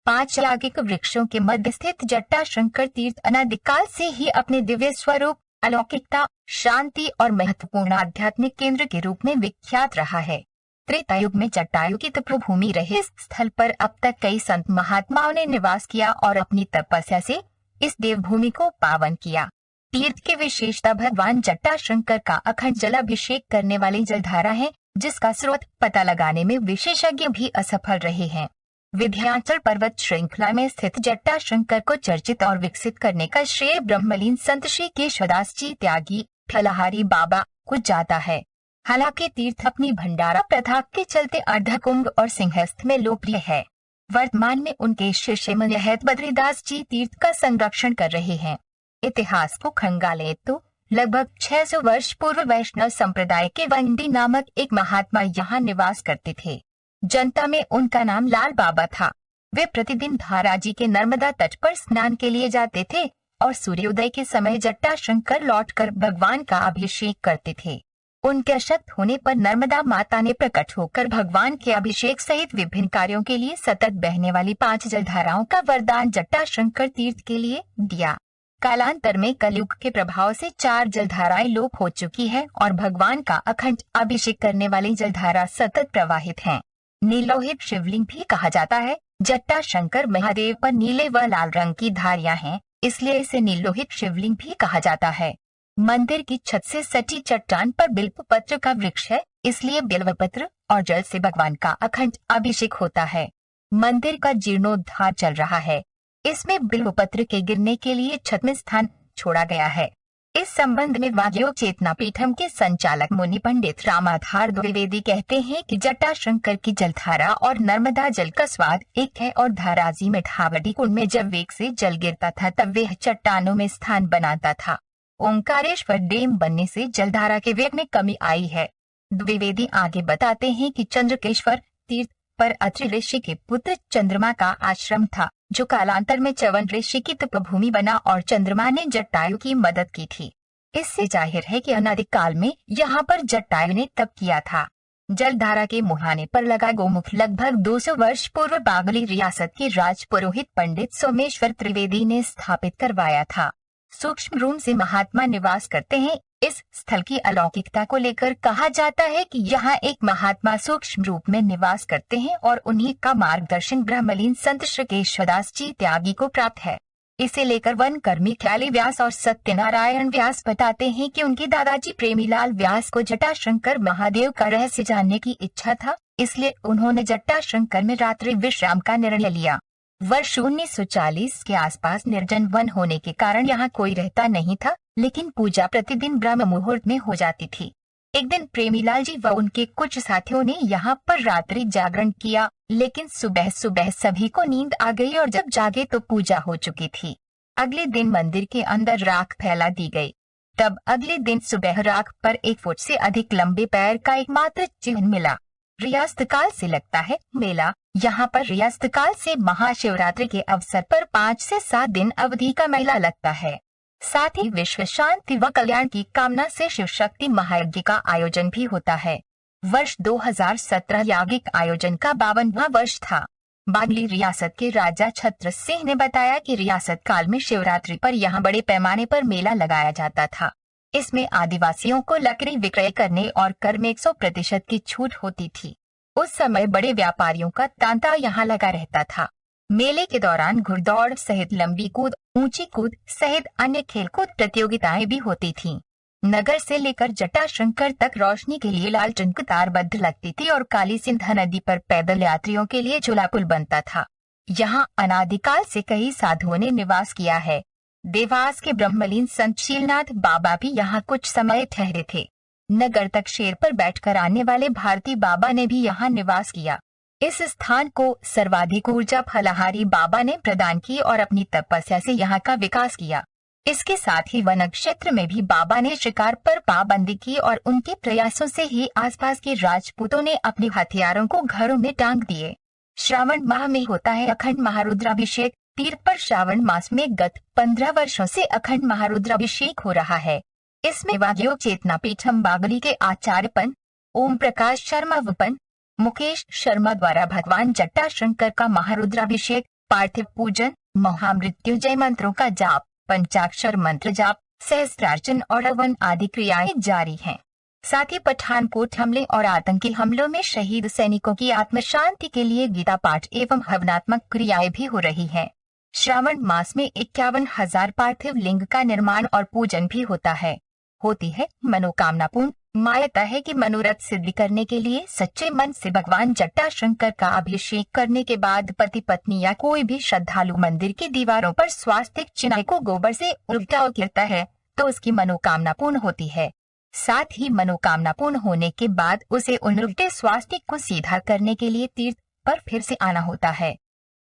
5 याज्ञिक वृक्षों के मध्य स्थित जटाशंकर तीर्थ अनादिकाल से ही अपने दिव्य स्वरूप, अलौकिकता, शांति और महत्वपूर्ण आध्यात्मिक केंद्र के रूप में विख्यात रहा है। त्रेता युग में जटायु की तपोभूमि रहे इस स्थल पर अब तक कई संत महात्माओं ने निवास किया और अपनी तपस्या से इस देवभूमि को पावन किया। तीर्थ की विशेषता भगवान जटाशंकर का अखंड जलाभिषेक करने वाली जलधारा है, जिसका स्रोत पता लगाने में विशेषज्ञ भी असफल रहे हैं। विंध्याचल पर्वत श्रृंखला में स्थित जटाशंकर को चर्चित और विकसित करने का श्रेय ब्रह्मलीन संत श्री केशवदास जी त्यागी फलहारी बाबा को जाता है। हालांकि तीर्थ अपनी भंडारा प्रथा के चलते अर्धकुंभ और सिंहस्थ में लोकप्रिय है। वर्तमान में उनके शिष्य महंत बद्रीदास जी तीर्थ का संरक्षण कर रहे हैं। इतिहास को खंगाले तो लगभग 600 वर्ष पूर्व वैष्णव संप्रदाय के वंडी नामक एक महात्मा यहाँ निवास करते थे। जनता में उनका नाम लाल बाबा था। वे प्रतिदिन धाराजी के नर्मदा तट पर स्नान के लिए जाते थे और सूर्योदय के समय जटाशंकर लौटकर भगवान का अभिषेक करते थे। उनके अशक्त होने पर नर्मदा माता ने प्रकट होकर भगवान के अभिषेक सहित विभिन्न कार्यों के लिए सतत बहने वाली 5 जलधाराओं का वरदान जटाशंकर तीर्थ के लिए दिया। कालांतर में कलयुग के प्रभाव से 4 जलधाराएं लोप हो चुकी है और भगवान का अखंड अभिषेक करने वाली जलधारा सतत प्रवाहित है। नीलोहित शिवलिंग भी कहा जाता है। जटाशंकर महादेव पर नीले व लाल रंग की धारियां हैं, इसलिए इसे नीलोहित शिवलिंग भी कहा जाता है। मंदिर की छत से सटी चट्टान पर बिल्व पत्र का वृक्ष है, इसलिए बिल्व पत्र और जल से भगवान का अखंड अभिषेक होता है। मंदिर का जीर्णोद्धार चल रहा है, इसमें बिल्व पत्र के गिरने के लिए छत में स्थान छोड़ा गया है। इस संबंध में वाग्योग चेतना पीठम के संचालक मुनि पंडित रामाधार द्विवेदी कहते हैं कि जटाशंकर की जलधारा और नर्मदा जल का स्वाद एक है और धाराजी में ठावडी कुंड में जब वेग से जल गिरता था तब वह चट्टानों में स्थान बनाता था। ओंकारेश्वर डैम बनने से जलधारा के वेग में कमी आई है। द्विवेदी आगे बताते हैं कि चंद्रकेश्वर तीर्थ पर अत्रि ऋषि के पुत्र चंद्रमा का आश्रम था, जो कालांतर में च्यवन ऋषि की तपभूमि बना और चंद्रमा ने जटायु की मदद की थी। इससे जाहिर है कि अनादि काल में यहाँ पर जटायु ने तप किया था। जलधारा के मुहाने पर लगा गोमुख लगभग 200 वर्ष पूर्व बागली रियासत के राजपुरोहित पंडित सोमेश्वर त्रिवेदी ने स्थापित करवाया था। सूक्ष्म रूप से महात्मा निवास करते हैं। इस स्थल की अलौकिकता को लेकर कहा जाता है कि यहाँ एक महात्मा सूक्ष्म रूप में निवास करते हैं और उन्हीं का मार्गदर्शन ब्रह्मलीन संत श्री केशवदास जी त्यागी को प्राप्त है। इसे लेकर वन कर्मी ख्याली व्यास और सत्यनारायण व्यास बताते हैं कि उनके दादाजी प्रेमीलाल व्यास को जटाशंकर महादेव का रहस्य जानने की इच्छा था, इसलिए उन्होंने जटाशंकर में रात्रि विश्राम का निर्णय लिया। वर्ष 1940 के आसपास निर्जन वन होने के कारण यहाँ कोई रहता नहीं था, लेकिन पूजा प्रतिदिन ब्रह्म मुहूर्त में हो जाती थी। एक दिन प्रेमीलाल जी व उनके कुछ साथियों ने यहाँ पर रात्रि जागरण किया, लेकिन सुबह सुबह सभी को नींद आ गई और जब जागे तो पूजा हो चुकी थी। अगले दिन मंदिर के अंदर राख फैला दी गई। तब अगले दिन सुबह राख पर 1 फुट से अधिक लंबे पैर का एकमात्र चिन्ह मिला। रियास्त काल से लगता है मेला। यहाँ पर रियास्त काल से महाशिवरात्रि के अवसर पर 5 से 7 दिन अवधि का मेला लगता है। साथ ही विश्व शांति व कल्याण की कामना से शिव शक्ति महायज्ञ का आयोजन भी होता है। वर्ष 2017 याज्ञिक आयोजन का 52वां वर्ष था। बागली रियासत के राजा छत्र सिंह ने बताया कि रियासत काल में शिवरात्रि पर यहाँ बड़े पैमाने पर मेला लगाया जाता था। इसमें आदिवासियों को लकड़ी विक्रय करने और कर में 100% की छूट होती थी। उस समय बड़े व्यापारियों का तांता यहाँ लगा रहता था। मेले के दौरान घुड़दौड़ सहित लंबी कूद, ऊंची कूद सहित अन्य खेलकूद प्रतियोगिताएं भी होती थीं। नगर से लेकर जटाशंकर तक रोशनी के लिए लालटेन कतारबद्ध लगती थी और काली सिंधा नदी पर पैदल यात्रियों के लिए झूला पुल बनता था। यहाँ अनादिकाल से कई साधुओं ने निवास किया है। देवास के ब्रह्मलीन संत शीलनाथ बाबा भी यहाँ कुछ समय ठहरे थे। नगर तक शेर पर बैठकर आने वाले भारती बाबा ने भी यहाँ निवास किया। इस स्थान को सर्वाधिक ऊर्जा फलहारी बाबा ने प्रदान की और अपनी तपस्या से यहाँ का विकास किया। इसके साथ ही वन क्षेत्र में भी बाबा ने शिकार पर पाबंदी की और उनके प्रयासों से ही आसपास के राजपूतों ने अपने हथियारों को घरों में टांग दिए। श्रावण माह में होता है अखंड महारुद्राभिषेक। तीर्थ पर श्रावण मास में गत 15 वर्षों से अखंड महारुद्राभिषेक हो रहा है। इसमें वाग्योग चेतना पीठम बागली के आचार्यपन ओम प्रकाश शर्मा वपन मुकेश शर्मा द्वारा भगवान जटाशंकर का महारुद्राभिषेक पार्थिव पूजन, महामृत्युंजय मंत्रों का जाप, पंचाक्षर मंत्र जाप, सहस्त्रार्चन और हवन आदि क्रियाएं जारी हैं। साथ ही पठानकोट हमले और आतंकी हमलों में शहीद सैनिकों की आत्म शांति के लिए गीता पाठ एवं हवनात्मक क्रियाएं भी हो रही हैं। श्रावण मास में 51,000 पार्थिव लिंग का निर्माण और पूजन भी होती है मनोकामना पूर्ण। मान्यता है कि मनोरथ सिद्ध करने के लिए सच्चे मन से भगवान जटाशंकर का अभिषेक करने के बाद पति पत्नी या कोई भी श्रद्धालु मंदिर की दीवारों पर स्वास्तिक चिन्ह को गोबर से उल्टा गिरता है तो उसकी मनोकामना पूर्ण होती है। साथ ही मनोकामना पूर्ण होने के बाद उसे उन उल्टे स्वास्तिक को सीधा करने के लिए तीर्थ पर फिर से आना होता है।